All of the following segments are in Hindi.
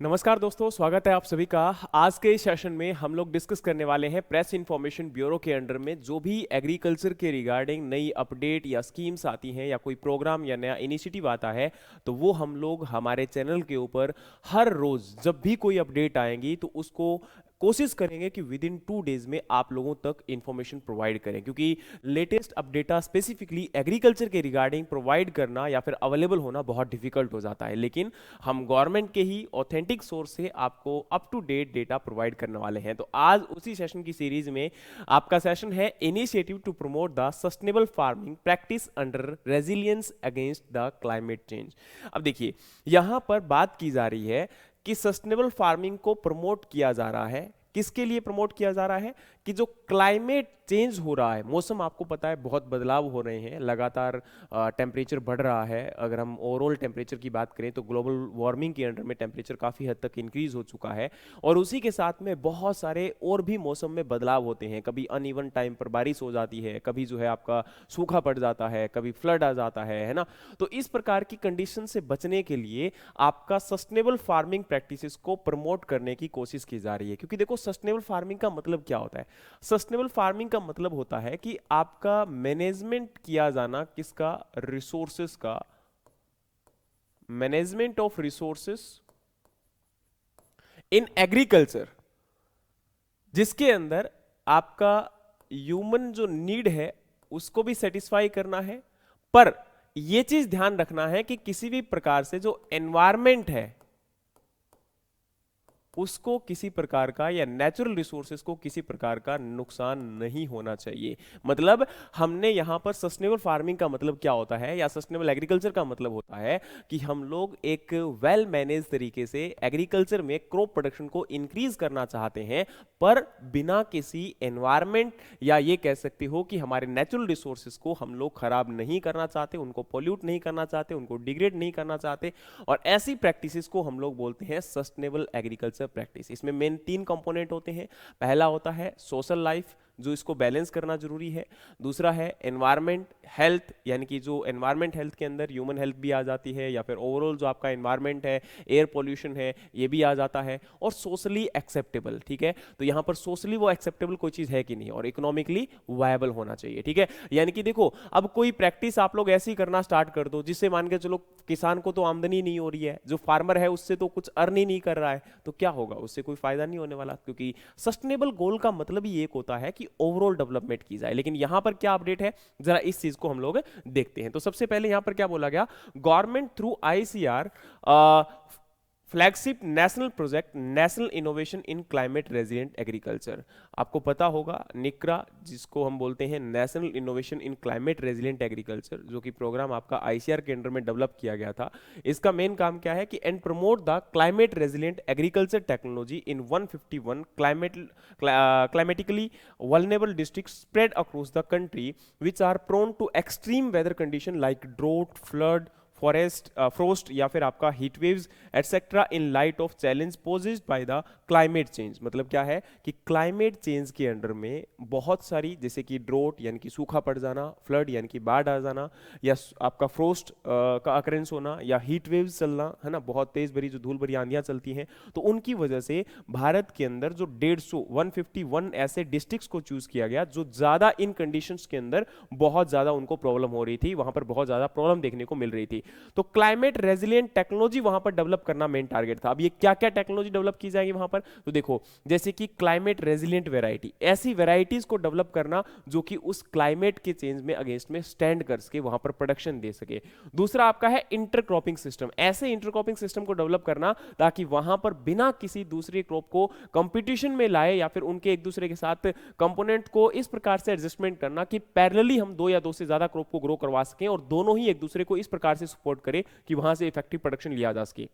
नमस्कार दोस्तों, स्वागत है आप सभी का। आज के इस सेशन में हम लोग डिस्कस करने वाले हैं प्रेस इंफॉर्मेशन ब्यूरो के अंडर में जो भी एग्रीकल्चर के रिगार्डिंग नई अपडेट या स्कीम्स आती हैं या कोई प्रोग्राम या नया इनिशिएटिव आता है, तो वो हम लोग हमारे चैनल के ऊपर हर रोज जब भी कोई अपडेट आएंगी तो उसको कोशिश करेंगे कि विद इन 2 डेज में आप लोगों तक इंफॉर्मेशन प्रोवाइड करें, क्योंकि लेटेस्ट अपडेटा स्पेसिफिकली एग्रीकल्चर के रिगार्डिंग प्रोवाइड करना या फिर अवेलेबल होना बहुत डिफिकल्ट हो जाता है। लेकिन हम गवर्नमेंट के ही ऑथेंटिक सोर्स से आपको up to date data provide करने वाले हैं। तो आज उसी सेशन की सीरीज में आपका सेशन है initiative to promote the sustainable farming practice under resilience against the climate change. अब देखिए, यहां पर बात की जा रही है कि सस्टेनेबल फार्मिंग को प्रमोट किया जा रहा है। किसके लिए प्रमोट किया जा रहा है? कि जो क्लाइमेट चेंज हो रहा है, मौसम आपको पता है बहुत बदलाव हो रहे हैं, लगातार टेम्परेचर बढ़ रहा है। अगर हम ओवरऑल टेम्परेचर की बात करें तो ग्लोबल वार्मिंग के अंडर में टेम्परेचर काफ़ी हद तक इंक्रीज हो चुका है, और उसी के साथ में बहुत सारे और भी मौसम में बदलाव होते हैं। कभी अनइवन टाइम पर बारिश हो जाती है, कभी जो है आपका सूखा पड़ जाता है, कभी फ्लड आ जाता है ना। तो इस प्रकार की कंडीशन से बचने के लिए आपका सस्टेनेबल फार्मिंग प्रैक्टिसेस को प्रमोट करने की कोशिश की जा रही है। क्योंकि देखो, सस्टेनेबल फार्मिंग का मतलब क्या होता है? सस्टेनेबल फार्मिंग का मतलब होता है कि आपका मैनेजमेंट किया जाना किसका? रिसोर्सेस का, management of resources in agriculture, जिसके अंदर आपका ह्यूमन जो नीड है उसको भी सेटिस्फाई करना है, पर यह चीज ध्यान रखना है कि किसी भी प्रकार से जो एनवायरमेंट है उसको किसी प्रकार का, या नेचुरल रिसोर्सेज को किसी प्रकार का नुकसान नहीं होना चाहिए। मतलब हमने यहां पर सस्टेनेबल फार्मिंग का मतलब क्या होता है, या सस्टेनेबल एग्रीकल्चर का मतलब होता है कि हम लोग एक वेल मैनेज तरीके से एग्रीकल्चर में क्रॉप प्रोडक्शन को इंक्रीज करना चाहते हैं, पर बिना किसी एनवायरमेंट, या ये कह सकते हो कि हमारे नेचुरल रिसोर्सेज को हम लोग खराब नहीं करना चाहते, उनको पोल्यूट नहीं करना चाहते, उनको डिग्रेड नहीं करना चाहते। और ऐसी प्रैक्टिसेस को हम लोग बोलते हैं सस्टेनेबल एग्रीकल्चर प्रैक्टिस। इसमें मेन 3 कंपोनेंट होते हैं। पहला होता है सोशल लाइफ, जो इसको बैलेंस करना जरूरी है। दूसरा है एनवायरमेंट हेल्थ, यानी कि जो एनवायरमेंट हेल्थ के अंदर ह्यूमन हेल्थ भी आ जाती है, या फिर ओवरऑल जो आपका एनवायरमेंट है, एयर पोल्यूशन है, ये भी आ जाता है। और सोशली एक्सेप्टेबल, ठीक है। तो यहां पर सोशली वो एक्सेप्टेबल कोई चीज है कि नहीं, और इकोनॉमिकली वायबल होना चाहिए, ठीक है। यानी कि देखो, अब कोई प्रैक्टिस आप लोग ऐसी करना स्टार्ट कर दो जिससे मान के चलो किसान को तो आमदनी नहीं हो रही है, जो फार्मर है उससे तो कुछ अर्न ही नहीं कर रहा है, तो क्या होगा? उससे कोई फायदा नहीं होने वाला। क्योंकि सस्टेनेबल गोल का मतलब ही एक होता है कि ओवरऑल डेवलपमेंट की जाए। लेकिन यहां पर क्या अपडेट है, जरा इस चीज को हम लोग देखते हैं। तो सबसे पहले यहां पर क्या बोला गया? Government through ICR flagship national project national innovation in climate resilient agriculture. आपको पता होगा निक्रा, जिसको हम बोलते हैं national innovation in climate resilient agriculture, जो कि प्रोग्राम आपका आईसीआर के अंडर में डेवलप किया गया था। इसका मेन काम क्या है कि and promote the climate resilient agriculture technology in 151 climatically vulnerable district spread across the country which are prone to extreme weather condition like drought, flood, frost या फिर आपका heat waves etcetera in light of challenge posed by the climate change. मतलब क्या है कि क्लाइमेट चेंज के अंडर में बहुत सारी, जैसे कि ड्रोट यानी कि सूखा पड़ जाना, फ्लड यानी कि बाढ़ आ जाना, या आपका फ्रोस्ट का अकरेंस होना, या हीट वेव्स चलना, है ना, बहुत तेज भरी जो धूल भरी आंधियां चलती हैं, तो उनकी वजह से भारत के अंदर जो 151 ऐसे डिस्ट्रिक्ट्स को चूज किया गया जो ज्यादा इन कंडीशंस के अंदर बहुत ज्यादा उनको प्रॉब्लम हो रही थी, वहां पर बहुत ज्यादा प्रॉब्लम देखने को मिल रही थी। तो क्लाइमेट रेजिलिएंट टेक्नोलॉजी वहां पर डेवलप करना मेन टारगेट था। अब ये क्या क्या टेक्नोलॉजी डेवलप की जाएगी वहां पर? तो देखो, जैसे कि क्लाइमेट रेजिलिएंट वैरायटी, ऐसी वैरायटीज को डेवलप करना जो कि उस क्लाइमेट के चेंज में अगेंस्ट में स्टैंड कर सके, वहां पर प्रोडक्शन दे सके। दूसरा आपका है इंटरक्रॉपिंग सिस्टम, ऐसे इंटरक्रॉपिंग सिस्टम को डेवलप करना ताकि वहां पर बिना किसी दूसरी क्रॉप को कंपटीशन में लाए, या फिर उनके एक दूसरे के साथ कंपोनेंट को इस प्रकार से एडजस्टमेंट करना कि पैरेलली हम 2 या 2 से ज्यादा क्रॉप को ग्रो करवा सकें, और दोनों ही एक दूसरे को इस प्रकार से सपोर्ट करे कि वहां से इफेक्टिव प्रोडक्शन लिया जा सके।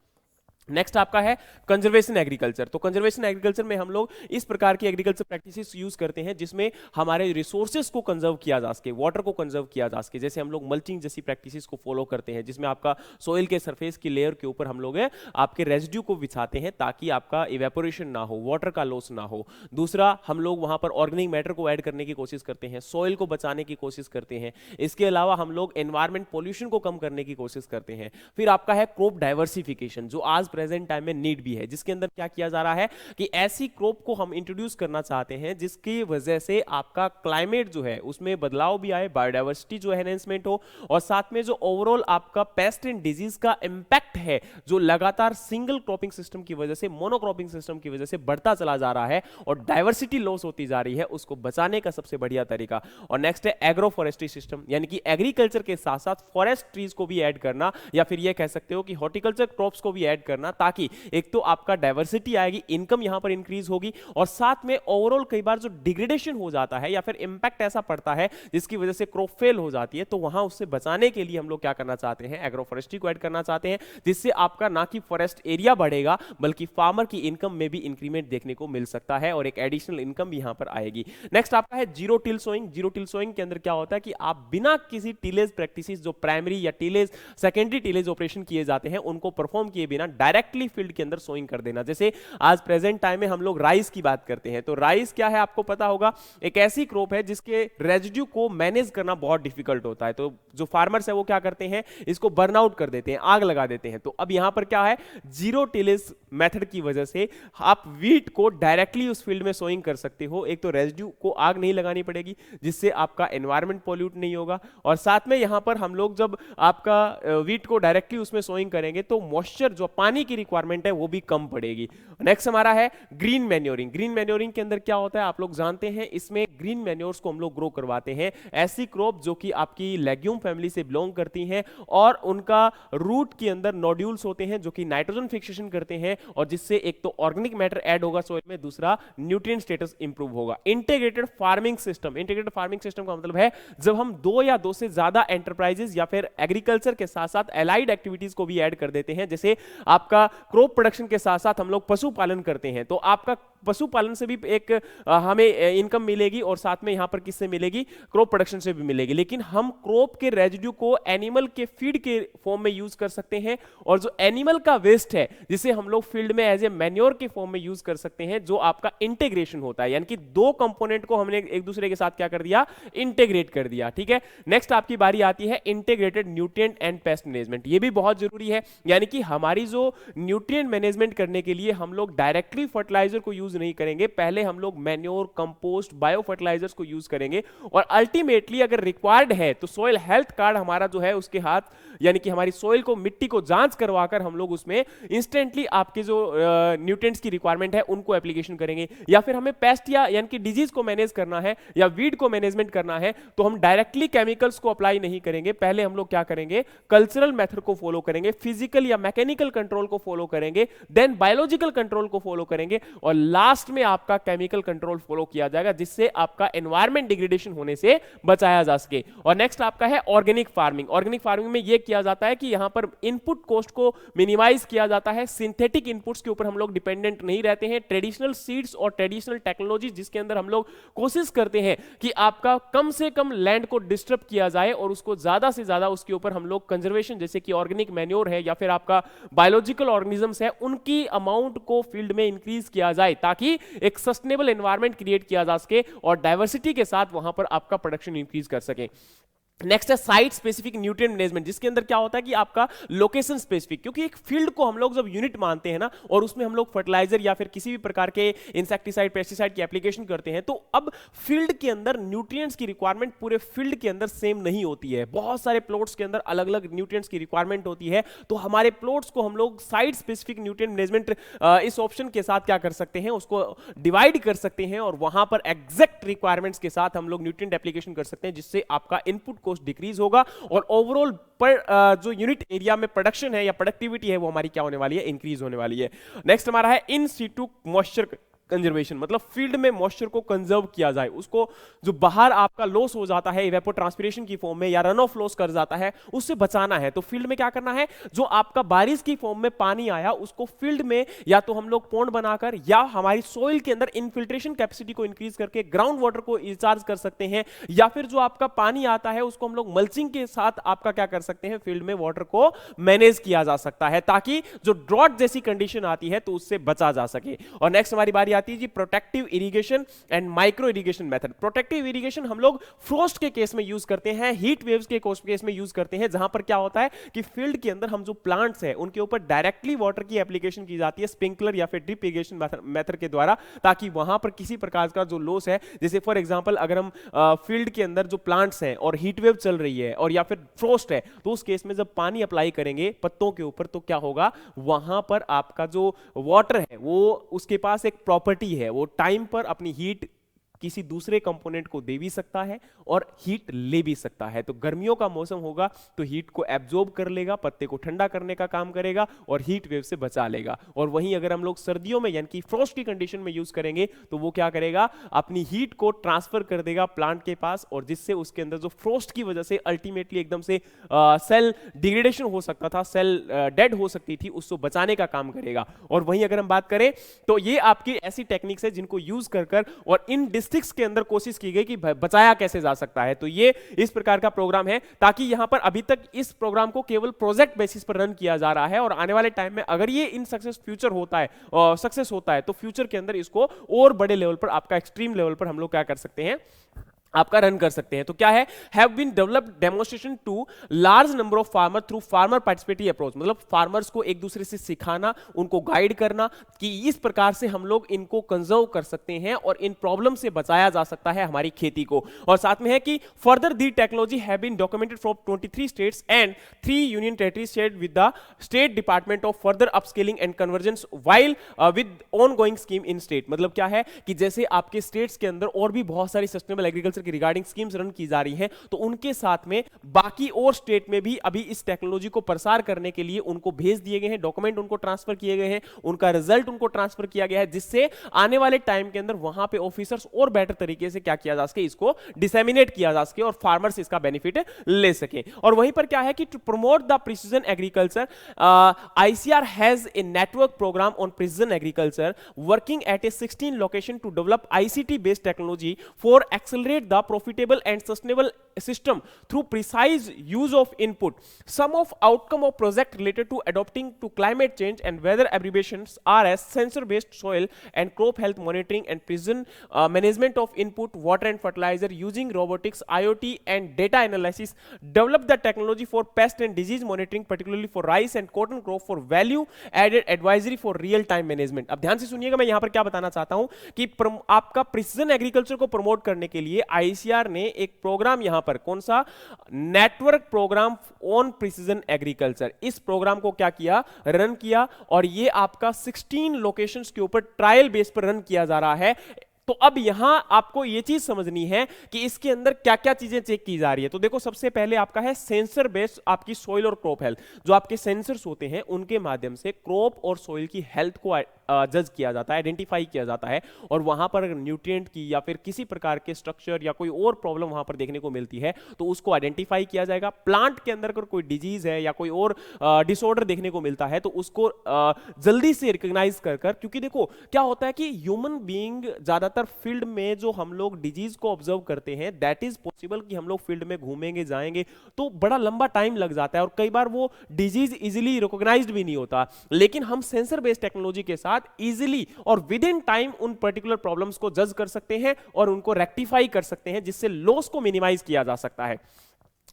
नेक्स्ट आपका है कंजर्वेशन एग्रीकल्चर। तो कंजर्वेशन एग्रीकल्चर में हम लोग इस प्रकार की एग्रीकल्चर प्रैक्टिसेस यूज करते हैं जिसमें हमारे रिसोर्सेज को कंजर्व किया जा सके, वाटर को कंजर्व किया जा सके। जैसे हम लोग मल्चिंग जैसी प्रैक्टिसेस को फॉलो करते हैं, जिसमें आपका सोइल के सरफेस की लेयर के ऊपर हम लोग आपके रेजिड्यू को बिछाते हैं ताकि आपका इवेपोरेशन ना हो, वाटर का लॉस ना हो। दूसरा, हम लोग वहां पर ऑर्गेनिक मैटर को ऐड करने की कोशिश करते हैं, सोइल को बचाने की कोशिश करते हैं। इसके अलावा हम लोग एनवायरमेंट पोल्यूशन को कम करने की कोशिश करते हैं। फिर आपका है क्रॉप डाइवर्सिफिकेशन, जो आज प्रेजेंट टाइम में नीड भी है, जिसके अंदर क्या किया जा रहा है कि ऐसी क्रॉप को हम इंट्रोड्यूस करना चाहते हैं जिसकी वजह से आपका क्लाइमेट जो है उसमें बदलाव भी आए, बायोडाइवर्सिटी जो एनहेंसमेंट हो, और साथ में जो ओवरऑल आपका पेस्ट एंड डिजीज का इंपैक्ट है जो लगातार सिंगल क्रॉपिंग सिस्टम की वजह से, मोनोक्रॉपिंग सिस्टम की वजह से बढ़ता चला जा रहा है और डाइवर्सिटी लॉस होती जा रही है, उसको बचाने का सबसे बढ़िया तरीका। और नेक्स्ट है एग्रो फॉरेस्ट्री सिस्टम, यानी कि एग्रीकल्चर के साथ साथ फॉरेस्ट ट्रीज को भी ऐड करना, या फिर ये कह सकते हो कि हॉर्टिकल्चर क्रॉप्स को भी ऐड करना, ताकि एक तो आपका डाइवर्सिटी आएगी, इनकम यहां पर इंक्रीज होगी, और साथ में ओवरऑल कई बार जो डिग्रेडेशन हो जाता है या फिर इंपैक्ट ऐसा पड़ता है जिसकी वजह से क्रॉप फेल हो जाती है, तो वहां उससे बचाने के लिए हम लोग क्या करना चाहते हैं, एग्रो फॉरेस्ट्री को ऐड करना चाहते हैं, जिससे आपका ना कि फॉरेस्ट एरिया बढ़ेगा बल्कि फार्मर की इनकम में भी इंक्रीमेंट देखने को मिल सकता है और एक एडिशनल इनकम भी यहां पर आएगी। नेक्स्ट आपका है zero till sowing. Zero till sowing के अंदर क्या होता है कि आप बिना किसी टिलेज प्रैक्टिसेस जो प्राइमरी या टिलेज सेकेंडरी टिलेज ऑपरेशन किए जाते हैं उनको परफॉर्म किए बिना डायरेक्टली फील्ड के अंदर सोइंग कर देना। जैसे आज प्रेजेंट टाइम में हम लोग राइस की बात करते हैं, तो राइस क्या है आपको पता होगा, एक ऐसी क्रॉप है जिसके रेजिड्यू को मैनेज करना बहुत डिफिकल्ट होता है, तो जो फार्मर्स है वो क्या करते हैं, इसको बर्न आउट कर देते हैं, आग लगा देते हैं। तो अब यहां पर क्या है, जीरो टिलेज मेथड की वजह से आप वीट को डायरेक्टली उस फील्ड में सोइंग कर सकते हो। एक तो रेजिड्यू को आग नहीं लगानी पड़ेगी जिससे आपका एनवायरमेंट पॉल्यूट नहीं होगा, और साथ में यहां पर हम लोग जब आपका वीट को डायरेक्टली उसमें सोइंग करेंगे तो मॉइस्चर जो पानी की रिक्वायरमेंट है वो भी कम पड़ेगी। नेक्स्ट हमारा है ग्रीन मैन्योरिंग। ग्रीन मैन्योरिंग के अंदर क्या होता है आप लोग जानते हैं, इसमें ग्रीन मैन्योर्स को हम लोग ग्रो करवाते हैं, ऐसी क्रॉप जो कि आपकी लेग्यूम फैमिली से बिलोंग करती हैं और उनका रूट के अंदर नोड्यूल्स होते हैं जो कि नाइट्रोजन फिक्सेशन करते हैं, और जिससे एक तो ऑर्गेनिक मैटर ऐड होगा सॉइल में, दूसरा न्यूट्रिएंट स्टेटस इंप्रूव होगा। Integrated farming system, integrated farming system का मतलब है जब हम दो या दो से ज्यादा एंटरप्राइजेस या फिर एग्रीकल्चर के साथ साथ एलाइड एक्टिविटीज को भी ऐड कर देते हैं। जैसे आपका क्रॉप प्रोडक्शन के साथ साथ हम लोग पशुपालन करते हैं, तो आपका पशुपालन से भी एक हमें इनकम मिलेगी और साथ में यहां पर किससे मिलेगी, क्रॉप प्रोडक्शन से भी मिलेगी। लेकिन हम क्रॉप के रेजिड्यू को एनिमल के फीड के फॉर्म में यूज कर सकते हैं, और जो एनिमल का वेस्ट है जिसे हम लोग फील्ड में एज ए मैन्योर के फॉर्म में यूज कर सकते हैं, जो आपका इंटीग्रेशन होता है, यानी कि दो कंपोनेंट को हमने एक दूसरे के साथ क्या कर दिया, इंटीग्रेट कर दिया। ठीक है, नेक्स्ट आपकी बारी आती है integrated nutrient and pest management. ये भी बहुत जरूरी है, यानी कि हमारी जो न्यूट्रिएंट मैनेजमेंट करने के लिए हम लोग डायरेक्टली फर्टिलाइजर को यूज नहीं करेंगे, पहले हम लोग मैन्योर, कंपोस्ट, बायो फर्टिलाइजर्स को यूज करेंगे, और अल्टीमेटली अगर रिक्वायर्ड है तो सॉइल हेल्थ कार्ड हमारा जो है उसके हाथ, यानी कि हमारी सॉइल को, मिट्टी को जांच करवाकर हम लोग उसमें इंस्टेंटली आपके जो न्यूट्रिएंट्स की रिक्वायरमेंट है उनको एप्लीकेशन करेंगे। या फिर हमें पेस्ट या यानी कि डिजीज को मैनेज करना है या वीड को मैनेजमेंट करना है, तो हम डायरेक्टली केमिकल्स को अप्लाई नहीं करेंगे, पहले हम लोग क्या करेंगे, कल्चरल मेथड को फॉलो करेंगे, फिजिकल या मैकेनिकल कंट्रोल को फॉलो करेंगे, देन बायोलॉजिकल कंट्रोल को फॉलो करेंगे, और लास्ट में आपका केमिकल कंट्रोल फॉलो किया जाएगा, जिससे आपका एनवायरमेंट डिग्रेडेशन होने से बचाया जा सके। और नेक्स्ट आपका है ऑर्गेनिक फार्मिंग। ऑर्गेनिक फार्मिंग में यह किया जाता है कि यहां पर इनपुट कॉस्ट को मिनिमाइज किया जाता है, सिंथेटिक इनपुट्स के ऊपर हम लोग डिपेंडेंट नहीं रहते हैं, ट्रेडिशनल सीड्स और ट्रेडिशनल टेक्नोलॉजी जिसके अंदर हम लोग कोशिश करते हैं कि आपका कम से कम लैंड को डिस्टर्ब किया जाए और उसको ज्यादा से ज्यादा उसके ऊपर हम लोग कंजर्वेशन, जैसे कि ऑर्गेनिक मैन्योर है या फिर आपका बायोलॉजिकल ऑर्गेनिजम्स है, उनकी अमाउंट को फील्ड में इंक्रीज किया जाए ताकि एक सस्टेनेबल एनवायरमेंट क्रिएट किया जा सके और डाइवर्सिटी के साथ वहां पर आपका प्रोडक्शन इंक्रीज कर सके। नेक्स्ट है साइट स्पेसिफिक न्यूट्रिएंट मैनेजमेंट, जिसके अंदर क्या होता है कि आपका लोकेशन स्पेसिफिक, क्योंकि एक फील्ड को हम लोग जब यूनिट मानते हैं ना और उसमें हम लोग फर्टिलाइजर या फिर किसी भी प्रकार के इंसेक्टिसाइड, पेस्टिसाइड की एप्लीकेशन करते हैं, तो अब फील्ड के अंदर न्यूट्रिएंट्स की रिक्वायरमेंट पूरे फील्ड के अंदर सेम नहीं होती है, बहुत सारे प्लॉट्स के अंदर अलग अलग न्यूट्रिएंट्स की रिक्वायरमेंट होती है। तो हमारे प्लॉट्स को हम लोग साइट स्पेसिफिक न्यूट्रिएंट मैनेजमेंट इस ऑप्शन के साथ क्या कर सकते हैं, उसको डिवाइड कर सकते हैं और वहां पर एग्जैक्ट रिक्वायरमेंट्स के साथ हम लोग न्यूट्रिएंट एप्लीकेशन कर सकते हैं, जिससे आपका इनपुट कॉस्ट डिक्रीज होगा और ओवरऑल पर जो यूनिट एरिया में प्रोडक्शन है या प्रोडक्टिविटी है वो हमारी क्या होने वाली है, इंक्रीज होने वाली है। नेक्स्ट हमारा है इन सीटू मॉइस्चर कंजर्वेशन, मतलब फील्ड में मॉइस्चर को कंजर्व किया जाए, उसको जो बाहर आपका लॉस हो जाता है इवेपोट्रांसपिरेशन की फॉर्म में या रन ऑफ लॉस कर जाता है, उससे बचाना है। तो फील्ड में क्या करना है, जो आपका बारिश की फॉर्म में पानी आया उसको फील्ड में या तो हम लोग पॉन्ड बनाकर या हमारी सोइल के अंदर इनफिल्ट्रेशन कैपेसिटी को इंक्रीज करके ग्राउंड वाटर को रिचार्ज कर सकते हैं, या फिर जो आपका पानी आता है उसको हम लोग मल्चिंग के साथ आपका क्या कर सकते हैं, फील्ड में वाटर को मैनेज किया जा सकता है ताकि जो ड्रॉट जैसी कंडीशन आती है तो उससे बचा जा सके। और नेक्स्ट हमारी बारी आती है जी protective irrigation and micro irrigation method. Protective irrigation हम लोग फ्रोस्ट के केस में यूज करते हैं, हीट वेव्स के केस में यूज करते हैं, जहां पर क्या होता है कि फील्ड के अंदर हम जो प्लांट्स हैं उनके ऊपर डायरेक्टली वाटर की एप्लीकेशन की जाती है स्प्रिंकलर या फिर ड्रिप इरिगेशन मेथड के द्वारा, ताकि वहां पर किसी प्रकार का जो लॉस है, जैसे फॉर एग्जांपल अगर हम फील्ड के अंदर जो प्लांट्स हैं और हीट वेव चल रही है और या फिर फ्रोस्ट है, तो उस केस में जब पानी अप्लाई करेंगे पत्तों के ऊपर तो क्या होगा, वहां पर आपका जो वाटर है वो उसके पास एक प्रॉपर्टी है, वो टाइम पर अपनी हीट किसी दूसरे कंपोनेंट को दे भी सकता है और हीट ले भी सकता है। तो गर्मियों का मौसम होगा तो हीट को एब्जॉर्ब कर लेगा, पत्ते को ठंडा करने का काम करेगा और हीट वेव से बचा लेगा। और वहीं अगर हम लोग सर्दियों में यानी कि फ्रोस्ट की कंडीशन में यूज करेंगे तो वो क्या करेगा, अपनी हीट को ट्रांसफर कर देगा प्लांट के पास, और जिससे उसके अंदर जो फ्रोस्ट की वजह से अल्टीमेटली एकदम से सेल डिग्रेडेशन हो सकता था, सेल डेड हो सकती थी, उसको बचाने का काम करेगा। और वहीं अगर हम बात करें तो ये आपकी ऐसी टेक्निक्स है जिनको यूज कर और इन डिस्ट्रिक्ट्स के अंदर कोशिश की गई कि बचाया कैसे जा सकता है। तो ये इस प्रकार का प्रोग्राम है, ताकि यहां पर अभी तक इस प्रोग्राम को केवल प्रोजेक्ट बेसिस पर रन किया जा रहा है, और आने वाले टाइम में अगर ये इन सक्सेस फ्यूचर होता है और सक्सेस होता है तो फ्यूचर के अंदर इसको और बड़े लेवल पर, आपका एक्सट्रीम लेवल पर हम लोग क्या कर सकते हैं, आपका रन कर सकते हैं। तो क्या है, have been developed demonstration to large number of farmer through farmer participatory approach, मतलब फार्मर्स को एक दूसरे से सिखाना, उनको गाइड करना कि इस प्रकार से हम लोग इनको कंजर्व कर सकते हैं और इन प्रॉब्लम से बचाया जा सकता है हमारी खेती को। और साथ में है कि further the technology have been documented from 23 states and 3 union territories shared with the state department of further upskilling and convergence while with ongoing scheme in state. मतलब क्या है कि जैसे आपके स्टेट्स के अंदर और भी बहुत सारी सस्टेनेबल एग्रीकल्चर की रिगार्डिंग स्कीम्स रन की जा रही हैं, तो उनके साथ में बाकी और स्टेट में भी अभी इस टेक्नोलॉजी को प्रसार करने के लिए उनको भेज दिए गए हैं, डॉक्यूमेंट उनको ट्रांसफर किए गए हैं, उनका रिजल्ट उनको ट्रांसफर किया गया है, जिससे आने वाले टाइम के अंदर वहां पे ऑफिसर्स और बेटर तरीके से क्या किया जा सके, इसको डिसेमिनेट किया जा सके और फार्मर्स इसका बेनिफिट ले सके। और वहीं पर क्या है कि to promote the precision agriculture, ICR has a network programme on precision agriculture working at a 16 location to develop ICT based technology for accelerate the profitable and sustainable system through precise use of input. Some of outcome of project related to adapting to climate change and weather aberrations are as sensor based soil and crop health monitoring and precision management of input, water and fertilizer using robotics, IoT and data analysis. Develop the technology for pest and disease monitoring, particularly for rice and cotton crop, for value added advisory for real time management. अब ध्यान से सुनिएगा, मैं यहां पर क्या बताना चाहता हूं कि आपका प्रिसीजन एग्रीकल्चर को प्रमोट करने के लिए आईसीआर ने एक प्रोग्राम यहां पर, कौन सा, network programme on precision agriculture, इस प्रोग्राम को क्या किया, रन किया, और ये आपका 16 लोकेशंस के ऊपर ट्रायल बेस पर रन किया जा रहा है। तो अब यहां आपको यह चीज समझनी है कि इसके अंदर क्या क्या चीजें चेक की जा रही है। तो देखो, सबसे पहले आपका है सेंसर बेस्ड आपकी सॉइल और क्रॉप हेल्थ। जो आपके सेंसर्स होते हैं उनके माध्यम से क्रॉप और सॉइल की हेल्थ को जज किया जाता है, आइडेंटिफाई किया जाता है, और वहां पर न्यूट्रिएंट की या फिर किसी प्रकार के स्ट्रक्चर या कोई और प्रॉब्लम वहां पर देखने को मिलती है तो उसको आइडेंटिफाई किया जाएगा। प्लांट के अंदर अगर कोई डिजीज है या कोई और डिसऑर्डर देखने को मिलता है तो उसको जल्दी से रिकॉग्नाइज कर, क्योंकि देखो क्या होता है कि ह्यूमन बीइंग ज्यादातर फील्ड में जो हम लोग डिजीज को ऑब्जर्व करते हैं, दैट इज पॉसिबल कि हम लोग फील्ड में घूमेंगे जाएंगे तो बड़ा लंबा टाइम लग जाता है और कई बार वो डिजीज इजीली रिकॉग्नाइज्ड भी नहीं होता। लेकिन हम सेंसर बेस्ड टेक्नोलॉजी के साथ इजीली और विद इन टाइम उन पर्टिकुलर प्रॉब्लम्स को जज कर सकते हैं और उनको रेक्टिफाई कर सकते हैं, जिससे लॉस को मिनिमाइज किया जा सकता है।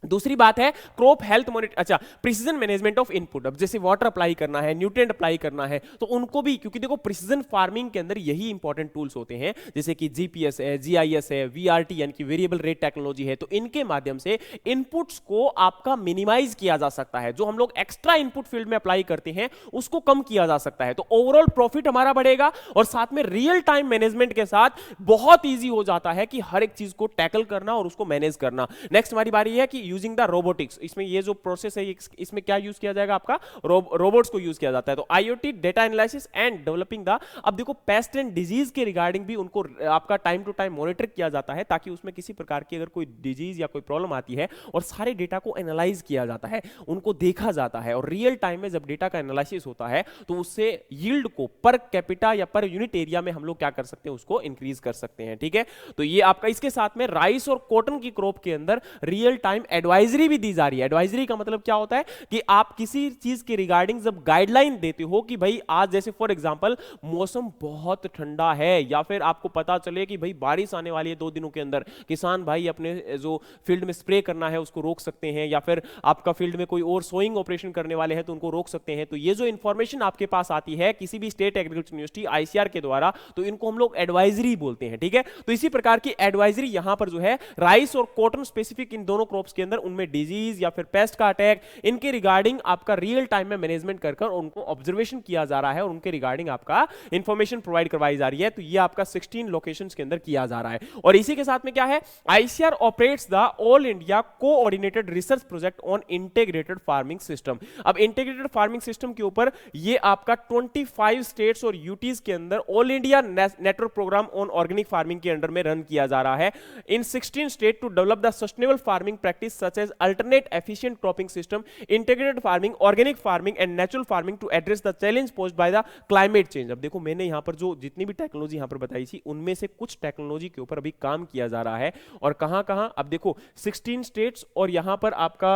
दूसरी बात है क्रॉप हेल्थ मॉनिटर, अच्छा, प्रिसीजन मैनेजमेंट ऑफ इनपुट। अब जैसे वाटर अप्लाई करना है, न्यूट्रिएंट अप्लाई करना है, तो उनको भी, क्योंकि देखो प्रिसीजन फार्मिंग के अंदर यही इंपॉर्टेंट टूल्स होते हैं, जैसे कि जीपीएस है, जीआईएस है, वीआरटी यानी कि वेरिएबल रेट टेक्नोलॉजी है, तो इनके माध्यम से इनपुट्स को आपका मिनिमाइज किया जा सकता है। जो हम लोग एक्स्ट्रा इनपुट फील्ड में अप्लाई करते हैं उसको कम किया जा सकता है, तो ओवरऑल प्रॉफिट हमारा बढ़ेगा और साथ में रियल टाइम मैनेजमेंट के साथ बहुत ईजी हो जाता है कि हर एक चीज को टैकल करना और उसको मैनेज करना। नेक्स्ट हमारी बारी है कि यूजिंग द रोबोटिक्स। इसमें ये जो प्रोसेस है इसमें क्या यूज किया जाएगा, आपका रोबोट्स को यूज किया जाता है। तो IoT, data analysis and developing the, अब देखो पेस्ट एंड डिजीज के रिगार्डिंग भी उनको आपका टाइम टू टाइम मॉनिटर किया जाता है, ताकि उसमें किसी प्रकार की अगर कोई डिजीज या कोई प्रॉब्लम आती है और सारे डेटा को एनालाइज किया जाता है, उनको देखा जाता है, और रियल टाइम में जब डेटा का एनालिसिस होता है तो उससे यील्ड को पर कैपिटा या पर यूनिट एरिया में हम लोग क्या कर सकते हैं, उसको इंक्रीज कर सकते हैं। ठीक है, तो ये आपका, इसके साथ में राइस और कॉटन की क्रॉप के अंदर रियल टाइम एडवाइजरी भी दी जा रही है। एडवाइजरी का मतलब क्या होता है कि आप किसी चीज के रिगार्डिंग जब गाइडलाइन देते हो कि भाई आज जैसे फॉर एग्जांपल मौसम बहुत ठंडा है, या फिर आपको पता चले कि भाई बारिश आने वाली है 2 दिनों के अंदर, किसान भाई अपने जो फील्ड में स्प्रे करना है उसको रोक सकते हैं, या फिर आपका फील्ड में कोई और सोइंग ऑपरेशन करने वाले हैं तो उनको रोक सकते हैं। तो ये जो इंफॉर्मेशन आपके पास आती है किसी भी स्टेट एग्रीकल्चर यूनिवर्सिटी आईसीआर के द्वारा, तो इनको हम लोग एडवाइजरी बोलते हैं। ठीक है, तो इसी प्रकार की एडवाइजरी यहां पर जो है राइस और कॉटन स्पेसिफिक इन दोनों क्रॉप्स के अंदर उनमें डिजीज या फिर पेस्ट का अटैक, इनके रिगार्डिंग आपका रियल टाइम में मैनेजमेंट कर उनको ऑब्जर्वेशन किया जा रहा है और उनके रिगार्डिंग आपका इंफॉर्मेशन प्रोवाइड करवाई जा रही है। तो ये आपका 16 लोकेशंस के अंदर किया जा रहा है। और इसी के साथ में क्या है, ICR operates the all India coordinated research project on integrated farming system. अब इंटीग्रेटेड फार्मिंग सिस्टम के ऊपर ये आपका 25 स्टेट्स और यूटीज के अंदर all India network programme on organic farming के अंडर में रन किया जा रहा है in 16 state to develop the sustainable farming practice such as alternate efficient cropping system, integrated farming, organic farming and natural farming to address the challenge posed by the climate change. अब देखो मैंने यहां पर जो जितनी भी टेक्नोलॉजी यहां पर बताई थी उनमें से कुछ टेक्नोलॉजी के ऊपर अभी काम किया जा रहा है। और कहां-कहां, अब देखो 16 स्टेट्स और यहां पर आपका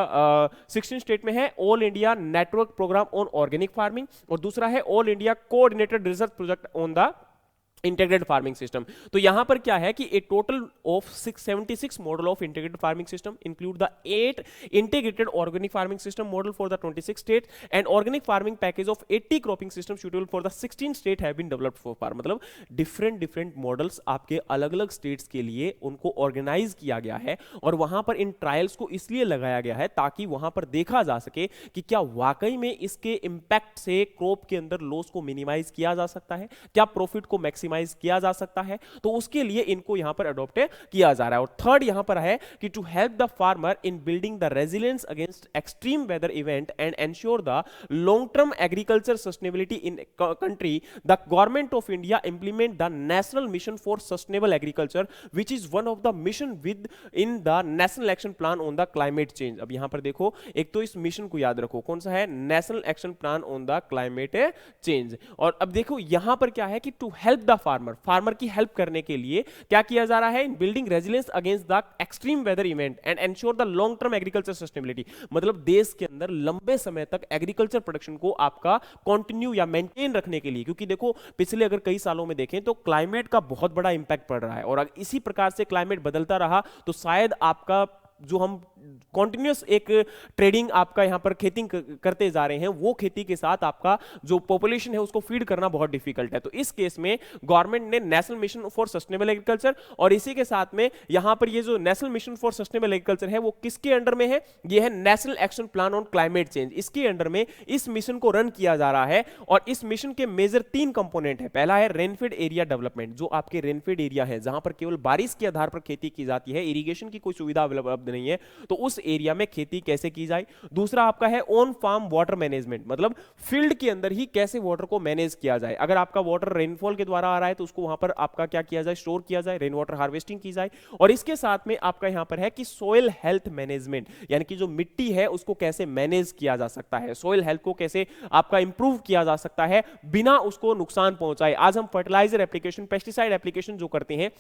16 स्टेट में है All India network programme on organic farming और दूसरा है All India coordinated research project on the integrated farming system. तो यहां पर क्या है कि a total of 676 model of integrated farming system include the 8 integrated organic farming system model for the 26 state and organic farming package of 80 cropping system suitable for the 16 state have been developed for far. मतलब डिफरेंट मॉडल्स आपके अलग अलग स्टेट्स के लिए उनको ऑर्गेनाइज किया गया है और वहां पर इन ट्रायल्स को इसलिए लगाया गया है ताकि वहां पर देखा जा सके कि क्या वाकई में इसके इंपैक्ट से क्रॉप के अंदर लॉस को मिनिमाइज किया जा सकता है, क्या प्रॉफिट को मैक्सिमाइज किया जा सकता है। तो उसके लिए इनको यहां पर अडॉप्ट किया जा रहा है। और थर्ड यहां पर है कि to help the farmer in building the resilience against extreme weather event and ensure the long term agriculture sustainability in country, the government of India implement the national mission for sustainable agriculture which is one of the mission with in the national action plan on the climate change. अब यहां पर देखो एक तो इस मिशन को याद रखो, कौन सा है, national action plan on the climate change. और अब देखो यहां पर क्या है कि टू हेल्प द फार्मर की हेल्प करने के लिए क्या किया जा रहा है, in building resilience against the extreme weather event and ensure the long term agriculture sustainability. मतलब देश के अंदर लंबे समय तक एग्रीकल्चर प्रोडक्शन को आपका कंटिन्यू या मेंटेन रखने के लिए, क्योंकि देखो पिछले अगर कई सालों में देखें तो क्लाइमेट का बहुत बड़ा इंपैक्ट पड़ रहा है और अगर इसी प्रकार से क्लाइमेट बदलता रहा तो शायद आपका जो हम कॉन्टिन्यूस एक ट्रेडिंग आपका यहां पर खेती करते जा रहे हैं वो खेती के साथ आपका जो पॉपुलेशन है उसको फीड करना बहुत डिफिकल्ट है। तो इस केस में गवर्नमेंट ने national mission for sustainable agriculture और इसी के साथ में यहां पर ये जो national mission for sustainable agriculture है वो किसके अंडर में है, ये है national action plan on climate change. इसके अंडर में इस मिशन को रन किया जा रहा है और इस मिशन के मेजर 3 कंपोनेंट है। पहला है रेनफेड एरिया डेवलपमेंट, जो आपके रेनफेड एरिया है जहां पर केवल बारिश के आधार पर खेती की जाती है, इरिगेशन की कोई सुविधा उपलब्ध नहीं है, तो उस एरिया में खेती कैसे की जाए। दूसरा आपका है ऑन फार्म वाटर मैनेजमेंट, मतलब फील्ड के अंदर ही कैसे वाटर को मैनेज किया जाए। अगर आपका वाटर रेनफॉल के द्वारा आ रहा है तो उसको वहां पर आपका क्या किया जाए, स्टोर किया जाए, रेन वाटर हार्वेस्टिंग की जाए। और इसके साथ में आपका यहां पर है कि सोइल हेल्थ मैनेजमेंट, यानी कि जो मिट्टी है उसको कैसे मैनेज किया जा सकता है, सोइल हेल्थ को कैसे आपका इंप्रूव किया जा सकता है बिना उसको नुकसान पहुंचाए। आज हम फर्टिलाइजर एप्लीकेशन, पेस्टिसाइड एप्लीकेशन जो करते हैं,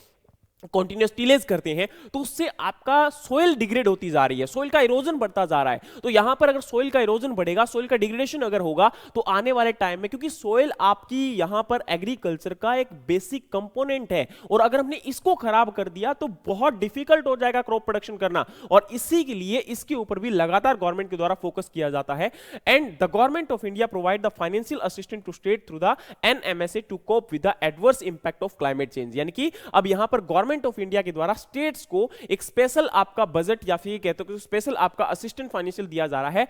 कॉन्टिन्यूस टिलेज करते हैं, तो उससे आपका सोइल डिग्रेड होती जा रही है, सोइल का इरोजन बढ़ता जा रहा है। तो यहां पर अगर सोइल का इरोजन बढ़ेगा, सोइल का डिग्रेडेशन अगर होगा तो आने वाले टाइम में, क्योंकि सोइल आपकी यहां पर एग्रीकल्चर का एक बेसिक कंपोनेंट है और अगर हमने इसको खराब कर दिया तो बहुत डिफिकल्ट हो जाएगा क्रॉप प्रोडक्शन करना। और इसी के लिए इसके ऊपर भी लगातार गवर्नमेंट के द्वारा फोकस किया जाता है। And the government of India provide the financial assistance to state through the NMSA to cope with the adverse impact of climate change. यानी कि अब यहां पर गवर्नमेंट ऑफ इंडिया के द्वारा स्टेट्स को एक स्पेशल आपका बजट या फिर कहते हो स्पेशल आपका असिस्टेंट फाइनेंशियल दिया जा रहा है,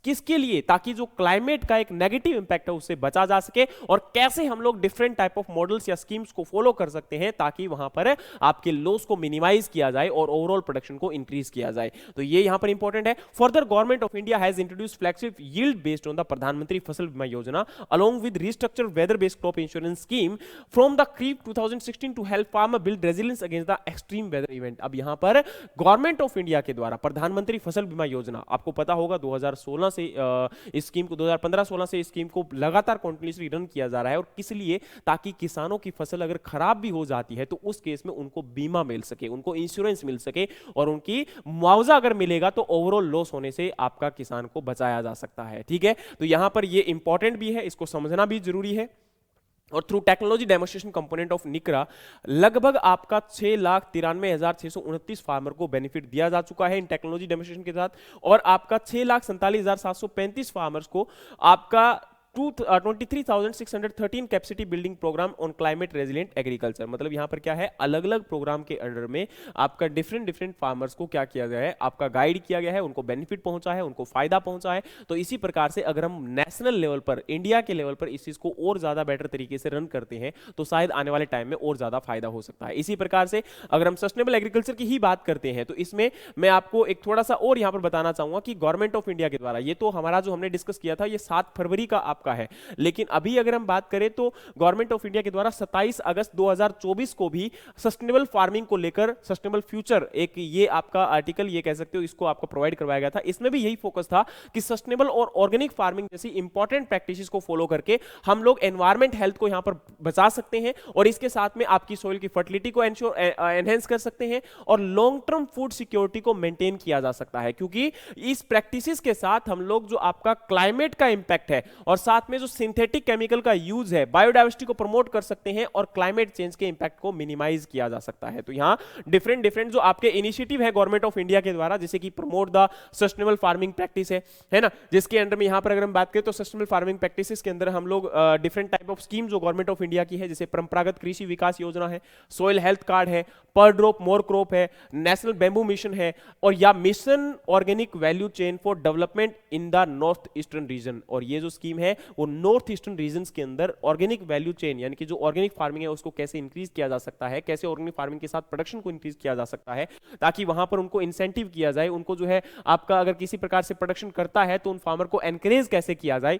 किसके लिए, ताकि जो क्लाइमेट का एक नेगेटिव इंपैक्ट है उससे बचा जा सके और कैसे हम लोग डिफरेंट टाइप ऑफ मॉडल्स या स्कीम्स को फॉलो कर सकते हैं ताकि वहां पर आपके लॉस को मिनिमाइज किया जाए और ओवरऑल प्रोडक्शन को इंक्रीज किया जाए। तो ये यहां पर इंपॉर्टेंट है। Further government of India has introduced flagship yield based on the प्रधानमंत्री फसल बीमा योजना along with restructured weather based crop insurance scheme from the creep 2016 to help farmer build resilience resilience against the extreme weather event. अब यहां पर गवर्नमेंट ऑफ इंडिया के द्वारा प्रधानमंत्री फसल बीमा योजना, आपको पता होगा 2016 से इस स्कीम को 2015-16 से इस स्कीम को लगातार कंटिन्यूअसली रन किया जा रहा है। और किस लिए? ताकि किसानों की फसल अगर खराब भी हो जाती है तो उस केस में उनको बीमा मिल सके, उनको इंश्योरेंस मिल सके, और उनकी मुआवजा अगर मिलेगा तो ओवरऑल लॉस होने से आपका किसान को बचाया जा सकता है। ठीक है, तो यहां पर ये इंपॉर्टेंट भी है, इसको समझना भी जरूरी है। और through technology demonstration component of निकरा लगभग आपका 6,93,629 फार्मर को बेनिफिट दिया जा चुका है इन टेक्नोलॉजी डेमोस्ट्रेशन के साथ, और आपका 6,47,735 फार्मर्स को आपका 23,613 capacity building programme on climate resilient agriculture. मतलब यहां पर क्या है, अलग अलग प्रोग्राम के अंडर में आपका डिफरेंट फार्मर्स को क्या किया गया है, आपका गाइड किया गया है, उनको बेनिफिट पहुंचा है, उनको फायदा पहुंचा है। तो इसी प्रकार से अगर हम नेशनल लेवल पर, इंडिया के लेवल पर इस चीज को और ज्यादा बेटर तरीके से रन करते हैं तो शायद आने वाले टाइम में और ज्यादा फायदा हो सकता है। इसी प्रकार से अगर हम सस्टेनेबल एग्रीकल्चर की ही बात करते हैं तो इसमें मैं आपको एक थोड़ा सा और यहां पर बताना चाहूंगा कि गवर्नमेंट ऑफ इंडिया के द्वारा, ये तो हमारा जो हमने डिस्कस किया था ये 7 फरवरी का आपका है, लेकिन अभी अगर हम बात करें तो गवर्नमेंट ऑफ इंडिया के द्वारा 27 अगस्त 2024 को भी सस्टेनेबल फार्मिंग को लेकर सस्टेनेबल फ्यूचर एक ये आपका आर्टिकल ये कह सकते हो इसको आपको प्रोवाइड करवाया गया था। इसमें भी यही फोकस था कि सस्टेनेबल और ऑर्गेनिक फार्मिंग जैसी इंपॉर्टेंट प्रैक्टिसेस को फॉलो करके हम लोग एनवायरमेंट हेल्थ को यहां पर बचा सकते हैं, और इसके साथ में आपकी सोइल की फर्टिलिटी को एनहेंस कर सकते हैं, और लॉन्ग टर्म फूड सिक्योरिटी को मेंटेन किया जा सकता है। क्योंकि इस प्रैक्टिसेस के साथ हम लोग जो आपका क्लाइमेट का इंपैक्ट है और साथ में जो सिंथेटिक केमिकल का यूज है, बायोडाइवर्सिटी को प्रमोट कर सकते हैं और क्लाइमेट चेंज के इंपैक्ट को मिनिमाइज किया जा सकता है। तो यहां डिफरेंट जो आपके इनिशिएटिव है गवर्नमेंट ऑफ इंडिया के द्वारा, जैसे कि promote the sustainable farming practice है ना, जिसके अंडर में यहां पर अगर हम बात करें तो सस्टेनेबल फार्मिंग प्रैक्टिसेस के अंदर हम लोग डिफरेंट टाइप ऑफ स्कीम जो गवर्नमेंट ऑफ इंडिया की है, जैसे परंपरागत कृषि विकास योजना है, सोइल हेल्थ कार्ड है, पर ड्रॉप मोर क्रॉप है, नेशनल बैम्बू मिशन है, और या mission organic value chain for development in the north eastern region. और ये जो स्कीम है वो नॉर्थ ईस्टर्न रीजन्स के अंदर ऑर्गेनिक वैल्यू चेन यानी कि जो ऑर्गेनिक फार्मिंग है उसको कैसे इंक्रीज किया जा सकता है, कैसे ऑर्गेनिक फार्मिंग के साथ प्रोडक्शन को इंक्रीज किया जा सकता है, ताकि वहां पर उनको इंसेंटिव किया जाए, उनको जो है आपका अगर किसी प्रकार से प्रोडक्शन करता है तो उन फार्मर को एनकरेज कैसे किया जाए।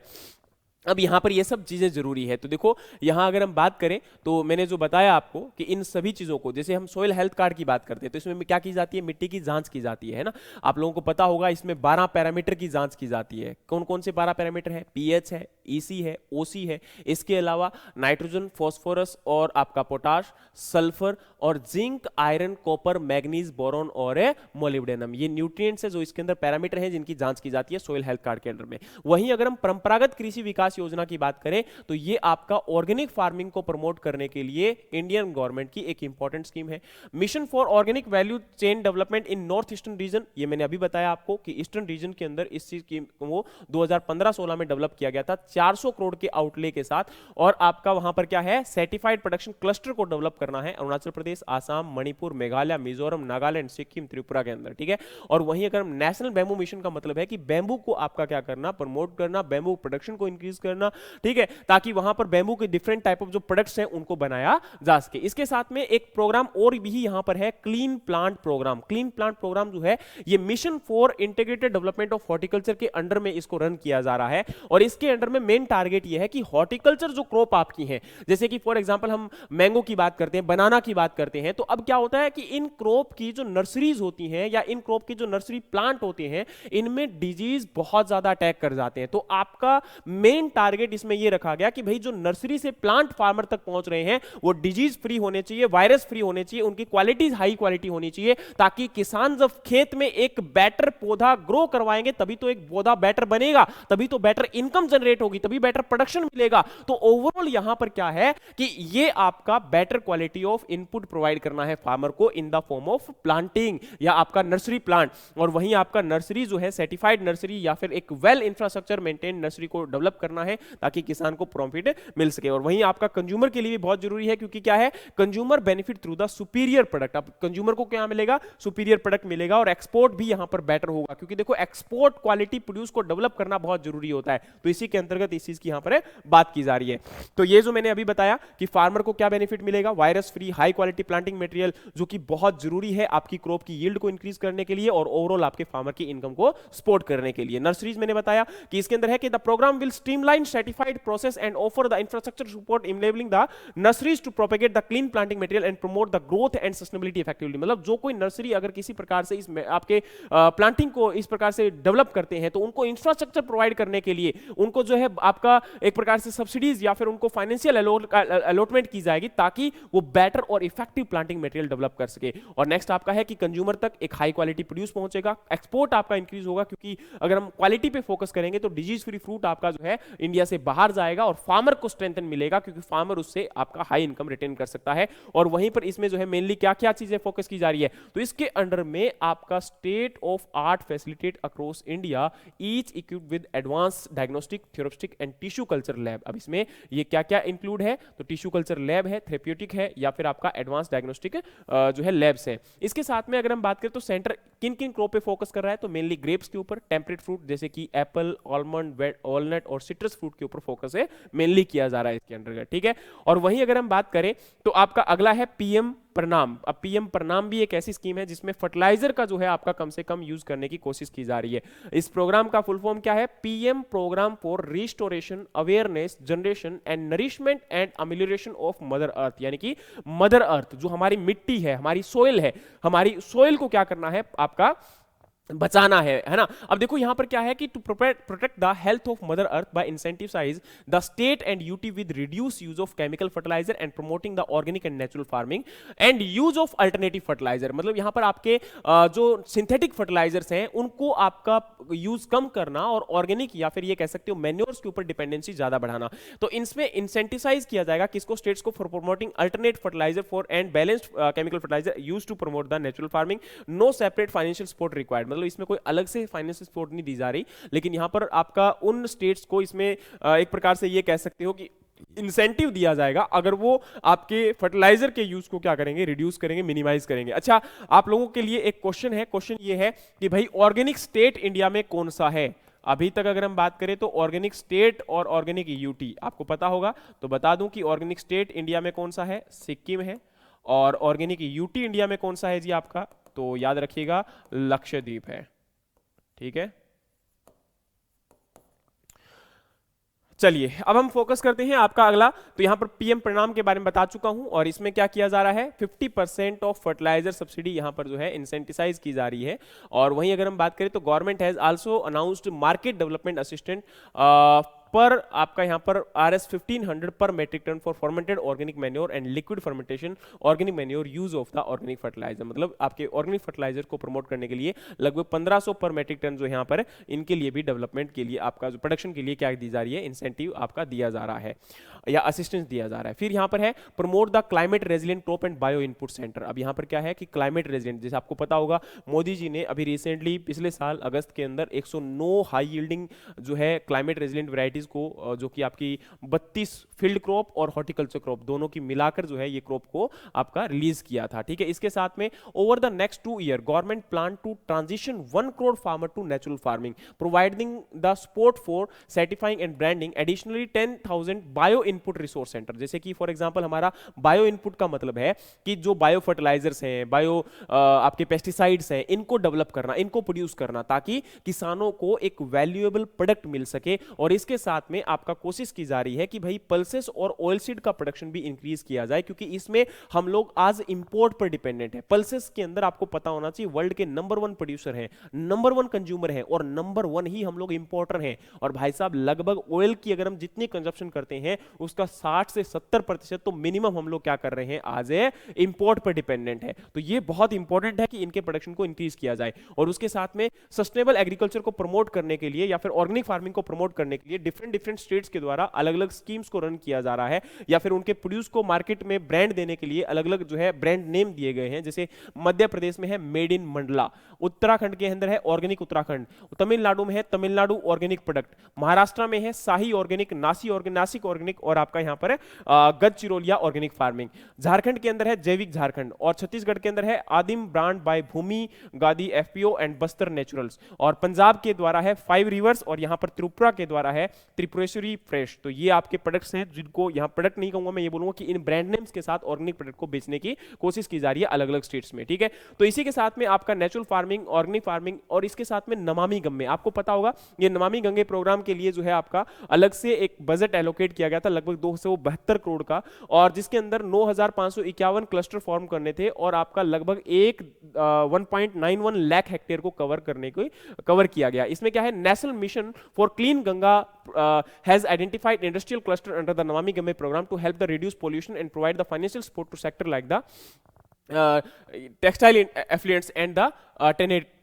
अब यहां पर ये सब चीजें जरूरी है। तो देखो यहां अगर हम बात करें तो मैंने जो बताया आपको कि इन सभी चीजों को, जैसे हम सोइल हेल्थ कार्ड की बात करते हैं तो इसमें क्या की जाती है, मिट्टी की जांच की जाती है ना। आप लोगों को पता होगा इसमें 12 पैरामीटर की जांच की जाती है। कौन कौन से 12 पैरामीटर है? पीएच है, ईसी है, ओसी है, इसके अलावा नाइट्रोजन, फॉस्फोरस और आपका पोटाश, सल्फर और zinc, iron, copper, manganese, boron और मोलिब्डेनम। ये न्यूट्रिएंट्स है जो इसके अंदर पैरामीटर है जिनकी जांच की जाती है सोइल हेल्थ कार्ड के अंदर में। वहीं अगर हम परंपरागत कृषि विकास योजना की बात करें तो ये आपका ऑर्गेनिक फार्मिंग को प्रमोट करने के लिए इंडियन गवर्नमेंट की एक इंपॉर्टेंट स्कीम है। Mission for organic value chain development in north eastern region, ये मैंने अभी बताया आपको कि ईस्टर्न रीजन के अंदर इस चीज की वो 2015-16 में डेवलप किया गया था 400 करोड़ के आउटले के साथ। और आपका वहां पर क्या है, सर्टिफाइड प्रोडक्शन क्लस्टर को डेवलप करना है अरुणाचल प्रदेश, आसाम, मणिपुर, मेघालय, मिजोरम, नागालैंड, सिक्किम, त्रिपुरा के अंदर। ठीक है, और वहीं अगर नेशनल बैम्बू मिशन का मतलब है कि बैम्बू को आपका क्या करना, प्रमोट करना, बैम्बू प्रोडक्शन को इंक्रीज करना, ठीक है, ताकि वहां पर बैम्बू के डिफरेंट टाइप ऑफ जो प्रोडक्ट्स हैं उनको बनाया जा सके। इसके साथ में एक प्रोग्राम और भी यहां पर है, clean plant programme. Clean plant programme जो है ये mission for integrated development of horticulture के अंडर में इसको रन किया जा रहा है। और इसके अंडर में मेन टारगेट ये है कि हॉर्टिकल्चर जो क्रॉप आपकी है, जैसे कि फॉर एग्जांपल हम मैंगो की बात करते हैं, बनाना की बात करते हैं, तो अब क्या होता है कि इन क्रॉप की जो नर्सरीज होती हैं या इन क्रॉप की जो नर्सरी प्लांट होते हैं इनमें डिजीज बहुत ज्यादा अटैक कर जाते हैं। तो आपका मेन टारगेट इसमें यह रखा गया कि भाई जो नर्सरी से प्लांट फार्मर तक पहुंच रहे हैं वो डिजीज फ्री होने चाहिए, वायरस फ्री होने चाहिए, उनकी क्वालिटी हाई क्वालिटी होनी चाहिए, ताकि किसान जब खेत में एक बेटर पौधा ग्रो करवाएंगे तभी तो एक पौधा बेटर बनेगा, तभी तो बेटर इनकम जनरेट होगी, तभी बेटर प्रोडक्शन मिलेगा। तो ओवरऑल यहां पर क्या है कि ये आपका better quality of input provide करना है फार्मर को in the form of planting या आपका नर्सरी प्लांट। और वहीं आपका नर्सरी जो है सर्टिफाइड नर्सरी या फिर एक वेल इंफ्रास्ट्रक्चर मेंटेन नर्सरी को डेवलप करना है ताकि किसान को प्रॉफिट मिल सके। और वहीं आपका कंज्यूमर के लिए भी बहुत जरूरी है, क्योंकि क्या है, consumer benefit through the superior product. अब कंज्यूमर को क्या मिलेगा, सुपीरियर प्रोडक्ट मिलेगा, और एक्सपोर्ट भी यहां पर बेटर होगा, क्योंकि देखो एक्सपोर्ट क्वालिटी प्रोड्यूस को डेवलप करना बहुत जरूरी होता है। तो इसी के अंतर्गत इस चीज की यहां पर बात की जा रही है। तो ये जो मैंने अभी बताया कि फार्मर को क्या बेनिफिट मिलेगा, virus free high quality planting material, जो कि बहुत जरूरी है आपकी क्रॉप की यील्ड को इंक्रीज करने के लिए और ओवरऑल आपके फार्मर की इनकम को सपोर्ट करने के लिए। नर्सरीज मैंने बताया कि इसके अंदर है कि the programme will streamline streamline certified process and offer the infrastructure support enabling the nurseries to propagate the clean planting material and promote the growth and sustainability effectively। मतलब जो कोई नर्सरी अगर किसी प्रकार से इस आपके प्लांटिंग को इस प्रकार से डेवलप करते हैं तो उनको इंफ्रास्ट्रक्चर प्रोवाइड करने के लिए उनको जो है आपका एक प्रकार से सब्सिडीज या फिर उनको फाइनेंशियल अलॉटमेंट की जाएगी ताकि वो बेटर और इफेक्टिव प्लांटिंग मटेरियल डेवलप कर सके। और नेक्स्ट आपका है कि कंज्यूमर तक एक हाई क्वालिटी प्रोड्यूस पहुंचेगा, एक्सपोर्ट आपका इंक्रीज होगा, क्योंकि अगर हम क्वालिटी पे फोकस करेंगे तो डिजीज फ्री फ्रूट आपका जो है इंडिया से बाहर जाएगा और फार्मर को स्ट्रेंथन मिलेगा, क्योंकि फार्मर उससे आपका हाई इनकम रिटेन कर सकता है। और वहीं पर इसमें जो है मेनली क्या क्या चीजें फोकस की जा रही है, तो इसके अंडर में आपका state of art facilitate across India each equipped with advance diagnostic, theoretic and tissue culture lab. अब इसमें ये क्या क्या इंक्लूड है, तो टिश्यू कल्चर लैब है, थेरेप्यूटिक है, या फिर आपका एडवांस डायग्नोस्टिक जो है लैब्स है। इसके साथ में अगर हम बात करें तो सेंटर किन किन क्रॉप पे फोकस कर रहा है, तो मेनली ग्रेप्स के ऊपर, टेम्परेट फ्रूट जैसे कि एप्पल, आलमंड, वॉलनट और सिट्रस फ्रूट के ऊपर फोकस है मेनली किया जा रहा है इसके अंडर, ठीक है। और वहीं अगर हम बात करें तो आपका अगला है पीएम प्रणाम। अब पीएम प्रणाम भी एक ऐसी स्कीम है जिसमें फर्टिलाइजर का जो है आपका कम से कम यूज करने की कोशिश की जा रही है। इस प्रोग्राम का फुल फॉर्म क्या है, PM programme for restoration, awareness, generation and nourishment and amelioration of mother earth. यानी कि मदर अर्थ जो हमारी मिट्टी है, हमारी सोइल है, हमारी सोइल को क्या करना है आपका बचाना है ना। अब देखो यहां पर क्या है कि to protect the health of mother earth by incentivise the state and UT with reduce use of chemical fertiliser and promoting the organic and natural farming and use of alternative fertiliser. मतलब यहां पर आपके जो सिंथेटिक फर्टिलाइजर्स हैं उनको आपका यूज कम करना और ऑर्गेनिक या फिर ये कह सकते हो मैन्योर्स के ऊपर डिपेंडेंसी ज्यादा बढ़ाना। तो इसमें इंसेंटिसाइज किया जाएगा किसको, स्टेट्स को, for promoting alternate fertiliser for and balanced chemical fertiliser use to promote the natural farming. No separate financial support required. मतलब इसमें कोई अलग से फाइनेंशियल सपोर्ट नहीं दी जा रही, लेकिन यहां पर आपका उन स्टेट्स को इसमें एक प्रकार से ये कह सकते हो कि इंसेंटिव दिया जाएगा अगर वो आपके फर्टिलाइजर के यूज को क्या करेंगे, रिड्यूस करेंगे, मिनिमाइज करेंगे। अच्छा, आप लोगों के लिए एक क्वेश्चन है, क्वेश्चन ये है कि भाई ऑर्गेनिक स्टेट इंडिया में कौन सा है। अभी तक अगर हम बात करें तो ऑर्गेनिक स्टेट और ऑर्गेनिक यूटी आपको पता होगा, तो बता दूं कि ऑर्गेनिक स्टेट इंडिया में कौन सा है, सिक्किम है, और ऑर्गेनिक यूटी इंडिया में कौन सा है जी आपका, तो याद रखिएगा लक्षद्वीप है, ठीक है। चलिए अब हम फोकस करते हैं आपका अगला, तो यहां पर पीएम प्रणाम के बारे में बता चुका हूं और इसमें क्या किया जा रहा है, 50% ऑफ फर्टिलाइजर सब्सिडी यहां पर जो है इंसेंटिसाइज की जा रही है। और वहीं अगर हम बात करें तो government has also announced market development assistant पर आपका यहां पर RS 1500 per metric ton for fermented organic manure and liquid fermentation organic manure use of the organic fertiliser. मतलब आपके ऑर्गेनिक फर्टिलाइजर को प्रमोट करने के लिए लगभग 1500 पर मेट्रिक टन जो यहां पर इनके लिए भी डेवलपमेंट के लिए आपका जो प्रोडक्शन के लिए क्या दी जा रही है, इंसेंटिव आपका दिया जा रहा है या असिस्टेंस दिया जा रहा है। फिर यहां पर है promote the climate resilient crop and bio input centre. अब यहां पर क्या है कि क्लाइमेट रेजिलिएंट, जैसे आपको पता होगा मोदी जी ने अभी रिसेंटली पिछले साल अगस्त के अंदर 109 हाई यील्डिंग जो है क्लाइमेट रेजिलिएंट वैरायटीज को, जो कि आपकी 32 फील्ड क्रॉप और हॉर्टिकल्चर क्रॉप दोनों की मिलाकर जो है ये क्रॉप को आपका रिलीज किया था, ठीक है। इसके साथ में over the next 2 year government plan to transition 1 crore farmer to natural farming providing the support for certifying and branding additionally 10,000 bio input resource centre. जैसे कि फॉर एग्जांपल हमारा बायो इनपुट का मतलब है कि जो बायो फर्टिलाइजर्स हैं, बायो आपके पेस्टिसाइड्स हैं, इनको डेवलप करना, इनको प्रोड्यूस करना ताकि किसानों को एक वैल्यूएबल प्रोडक्ट मिल सके। और इसके साथ में आपका कोशिश की जा रही है कि भाई पल्सेस और ऑयल सीड का प्रोडक्शन भी इंक्रीज किया जाए, क्योंकि इसमें हम लोग आज इंपोर्ट पर डिपेंडेंट है। पल्सेस के अंदर आपको पता होना चाहिए वर्ल्ड के नंबर 1 प्रोड्यूसर हैं, नंबर 1 कंज्यूमर हैं और नंबर 1 ही हम लोग इंपोर्टर हैं। और भाई साहब लगभग ऑयल की अगर हम जितनी कंजप्शन करते हैं उसका 60 से 70% तो मिनिमम हम लोग क्या कर रहे हैं, आज इंपोर्ट पर डिपेंडेंट है। तो ये बहुत इंपॉर्टेंट है कि इनके प्रोडक्शन को इंक्रीज किया जाए। और उसके साथ में सस्टेनेबल एग्रीकल्चर को प्रमोट करने के लिए या फिर ऑर्गेनिक फार्मिंग को प्रमोट करने के लिए डिफरेंट स्टेट्स के द्वारा अलग अलग स्कीम्स को रन किया जा रहा है, या फिर उनके प्रोड्यूस को मार्केट में ब्रांड देने के लिए अलग अलग जो है ब्रांड नेम दिए गए हैं। जैसे मध्य प्रदेश में है मेड इन मंडला, उत्तराखंड के अंदर है ऑर्गेनिक उत्तराखंड, तमिलनाडु में है तमिलनाडु ऑर्गेनिक प्रोडक्ट, महाराष्ट्र में है शाही ऑर्गेनिक, नासिक ऑर्गेनिक और आपका यहां पर गढ़चिरौलिया ऑर्गेनिक फार्मिंग, झारखंड के अंदर है जैविक झारखंड, और छत्तीसगढ़ के अंदर है आदिम ब्रांड बाय भूमि गादी FPO एंड बस्तर नेचुरल्स, और पंजाब के द्वारा है 5 रिवर्स, और यहां पर त्रिपुरा के द्वारा है त्रिपुरेश्वरी फ्रेश। तो ये आपके प्रोडक्ट्स हैं जिनको यहाँ प्रोडक्ट नहीं कहूंगा मैं, ये बोलूंगा कि इन ब्रांड नेम्स के साथ ऑर्गेनिक प्रोडक्ट को बेचने की कोशिश की जा रही है अलग अलग स्टेट्स में, ठीक है। तो इसी के साथ में आपका नेचुरल फार्मिंग, ऑर्गेनिक फार्मिंग और इसके साथ में नमामि गंगे, आपको पता होगा ये नमामि गंगे प्रोग्राम के लिए जो है आपका अलग से एक बजट एलोकेट किया गया था लगभग 272 करोड़ का, और जिसके अंदर 9,551 क्लस्टर फॉर्म करने थे और आपका लगभग 1.91 लाख हेक्टेयर को कवर किया गया। इसमें क्या है, national mission for clean Ganga has identified industrial cluster under the Namami Gange program to help the reduce pollution and provide the financial support to sector like the textile affluents and the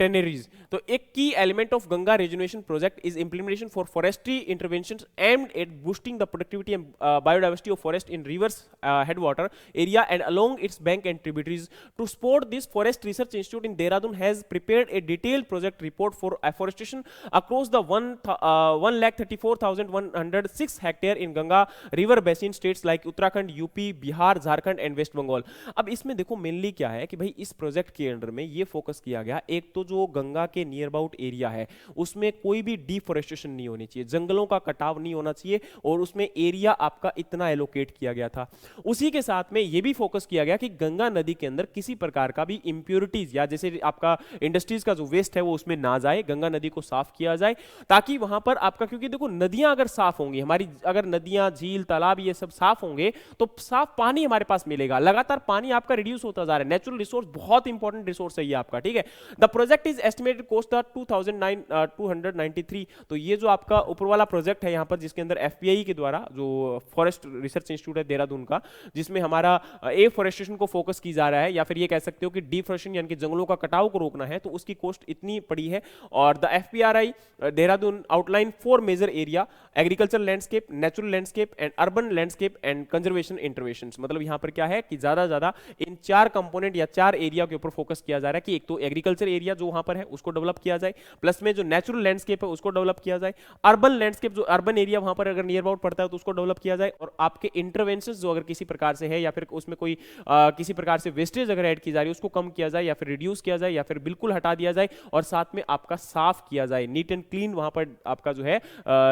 tanneries. तो एक key element of Ganga rejuvenation project is implementation for forestry interventions aimed at boosting the productivity and biodiversity of forest in rivers headwater area and along its bank and tributaries. To support this, Forest Research Institute in Dehradun has prepared a detailed project report for afforestation across the 134,106 hectare in Ganga river basin states like Uttarakhand, UP, Bihar, Jharkhand and West Bengal. अब इसमें देखो मेनली क्या है कि भाई इस प्रोजेक्ट के अंडर में ये फोकस किया गया, एक तो जो गंगा के नियर अबाउट एरिया है उसमें कोई भी डिफोरेस्टेशन नहीं होनी चाहिए, जंगलों का कटाव नहीं होना चाहिए, और उसमें एरिया आपका इतना एलोकेट किया गया था। उसी के साथ में ये भी फोकस किया गया कि गंगा नदी के अंदर किसी प्रकार का भी इंप्योरिटीज या जैसे आपका इंडस्ट्रीज का जो वेस्ट है वो उसमें ना जाए, गंगा नदी को साफ किया जाए ताकि वहां पर आपका, क्योंकि देखो नदियां अगर साफ होंगी, हमारी अगर नदियां, झील, तालाब ये सब साफ होंगे तो साफ पानी हमारे पास मिलेगा। लगातार पानी आपका रिड्यूस होता जा रहा है, नेचुरल रिसोर्स बहुत इंपॉर्टेंट रिसोर्स है ये आपका, ठीक है। The project is estimated cost 2,293। तो ये जो आपका ऊपर वाला प्रोजेक्ट है यहाँ पर जिसके अंदर एफपीआई के द्वारा जो फॉरेस्ट रिसर्च इंस्टीट्यूट है देहरादून का, जिसमें हमारा एफोरेस्टेशन को फोकस की जा रहा है या फिर ये कह सकते हो कि डिफोरेस्टेशन यानी कि जंगलों का कटाव को रोकना है, तो उसकी कॉस्ट इतनी पड़ी है। और the FPRI Dehradun outline 4 major area, agriculture landscape, natural landscape and urban landscape and conservation interventions. मतलब यहाँ पर क्या है कि ज्यादा इन 4 कंपोनेंट या 4 एरिया के ऊपर फोकस किया जा रहा है कि एक तो एग्रीकल्चर एरिया जो वहां पर है उसको डेवलप किया जाए, प्लस में जो नेचुरल लैंडस्केप है उसको डेवलप किया जाए, अर्बन लैंडस्केप जो अर्बन एरिया वहां पर अगर नियर अबाउट पड़ता है तो उसको डेवलप किया जाए, और आपके इंटरवेंशंस जो अगर किसी प्रकार से है या फिर उसमें कोई किसी प्रकार से वेस्टेज अगर ऐड की जा रही है उसको कम किया जाए या फिर रिड्यूस किया जाए या फिर बिल्कुल हटा दिया जाए, और साथ में आपका साफ किया जाए, नीट एंड क्लीन वहां पर आपका जो है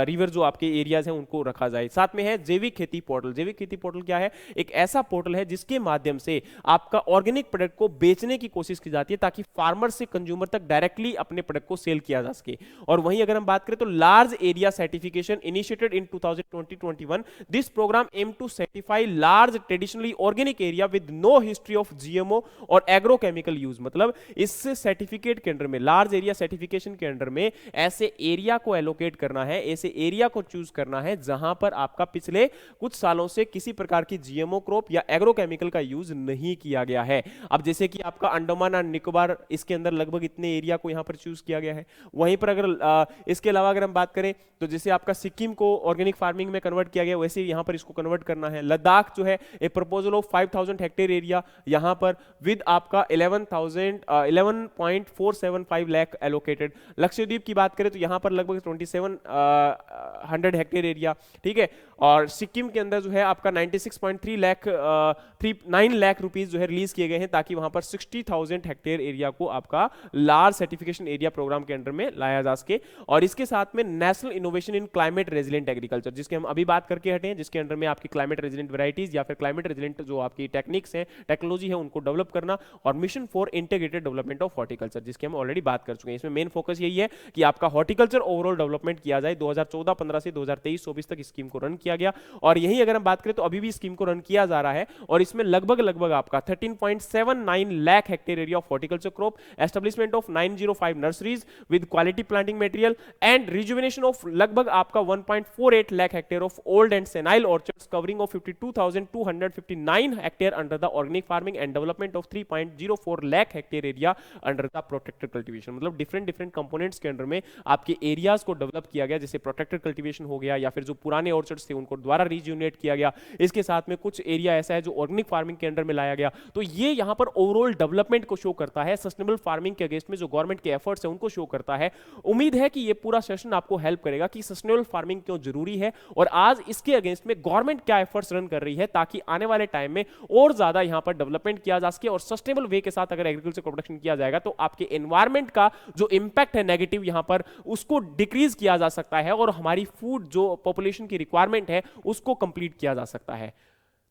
रिवर जो आपके एरियाज हैं उनको रखा जाए। साथ में है जैविक खेती पोर्टल। जैविक खेती पोर्टल क्या है, एक ऐसा पोर्टल है जिसके माध्यम से आपका ऑर्गेनिक प्रोडक्ट को बेचने की कोशिश की जाती है ताकि फार्मर से कंज्यूमर तक डायरेक्टली अपने प्रोडक्ट को सेल किया जा सके। और वहीं अगर हम बात करें तो large area certification initiated in 2020-21, this programme aim to certify large traditionally organic area with no history of GMO और एग्रोकेमिकल यूज। मतलब इस सर्टिफिकेट के अंडर में, लार्ज एरिया सर्टिफिकेशन के अंडर में ऐसे एरिया को एलोकेट करना है, ऐसे एरिया को चूज करना है जहां पर आपका पिछले कुछ सालों से किसी प्रकार की जीएमओ क्रॉप या एग्रोकेमिकल का यूज नहीं किया गया है। अब जैसे कि आपका अंडमान एंड निकोबार, इसके अंदर लगभग इतने एरिया को यहां पर चूज किया गया है। वहीं पर अगर इसके अलावा अगर हम बात करें तो जैसे आपका सिक्किम को ऑर्गेनिक फार्मिंग में कन्वर्ट किया गया, वैसे यहां पर इसको कन्वर्ट करना है। लद्दाख जो है ए प्रपोजल ऑफ 5,000 हेक्टेयर एरिया यहां पर विद आपका 11.475 लाख एलोकेटेड। लक्षद्वीप की बात करें तो यहां पर लगभग 2,700 हेक्टेयर एरिया, ठीक है। और सिक्किम के अंदर जो है आपका 96.39 लाख रुपीस जो है रिलीज किए गए हैं ताकि वहां पर 60,000 हेक्टेयर एरिया को आपका लार्ज सर्टिफिकेशन एरिया प्रोग्राम के अंडर में लाया जा सके। और इसके साथ में national innovation in climate resilient agriculture, जिसके हम अभी बात करके हटे हैं, जिसके अंडर में आपकी क्लाइमेट रेजिलेंट वैरायटीज या फिर क्लाइमेट रेजिलेंट जो आपकी टेक्निक्स है, टेक्नोलॉजी है, उनको डेवलप करना, और mission for integrated development of horticulture, जिसके हम ऑलरेडी बात कर चुके हैं। इसमें मेन फोकस यही है कि आपका हॉर्टिकल्चर ओवरऑल डेवलपमेंट किया जाए। 2014-15 से 2023-24 तक स्कीम को रन किया गया, और यही अगर हम बात करें तो अभी भी स्कीम को रन किया जा रहा है। और इसमें लगभग आपका 13.79 lakh hectare area of horticulture crop, establishment of 905 nurseries with quality planting material and rejuvenation of लगभग आपका 1.48 lakh hectare of old and senile orchards covering of 52,259 hectare under the organic farming and development of 3.04 lakh hectare area under the protected cultivation. मतलब डिफरेंट कंपोनेंट्स के अंडर में आपके एरियाज को डेवलप किया गया, जैसे प्रोटेक्टेड कल्टीवेशन हो गया या फिर जो पुराने ऑर्चर्ड्स थे उनको द्वारा रिज्यूनेट किया गया। इसके साथ में कुछ एरिया ऐसा है जो ऑर्गेनिक फार्मिंग के अंडर में लाया गया। तो तो ये यहाँ पर ओवरऑल डेवलपमेंट को शो करता है, सस्टेनेबल फार्मिंग के अगेंस्ट में जो गवर्नमेंट के एफर्ट्स हैं उनको शो करता है। उम्मीद है कि ये पूरा सेशन आपको हेल्प करेगा कि सस्टेनेबल फार्मिंग क्यों जरूरी है और आज इसके अगेंस्ट में गवर्नमेंट क्या एफर्ट्स रन कर रही है, ताकि आने वाले टाइम में और ज्यादा यहां पर डेवलपमेंट किया जा सके। और सस्टेनेबल वे के साथ अगर एग्रीकल्चर प्रोडक्शन किया जाएगा तो आपके एनवायरमेंट का जो इंपैक्ट है नेगेटिव यहां पर, उसको डिक्रीज किया जा सकता है और हमारी फूड जो पॉपुलेशन की रिक्वायरमेंट है उसको कंप्लीट किया जा सकता है।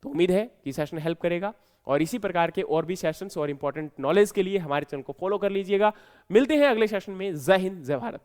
तो उम्मीद है कि सेशन हेल्प करेगा और इसी प्रकार के और भी सेशंस और इंपॉर्टेंट नॉलेज के लिए हमारे चैनल को फॉलो कर लीजिएगा। मिलते हैं अगले सेशन में। जय हिंद, जय भारत।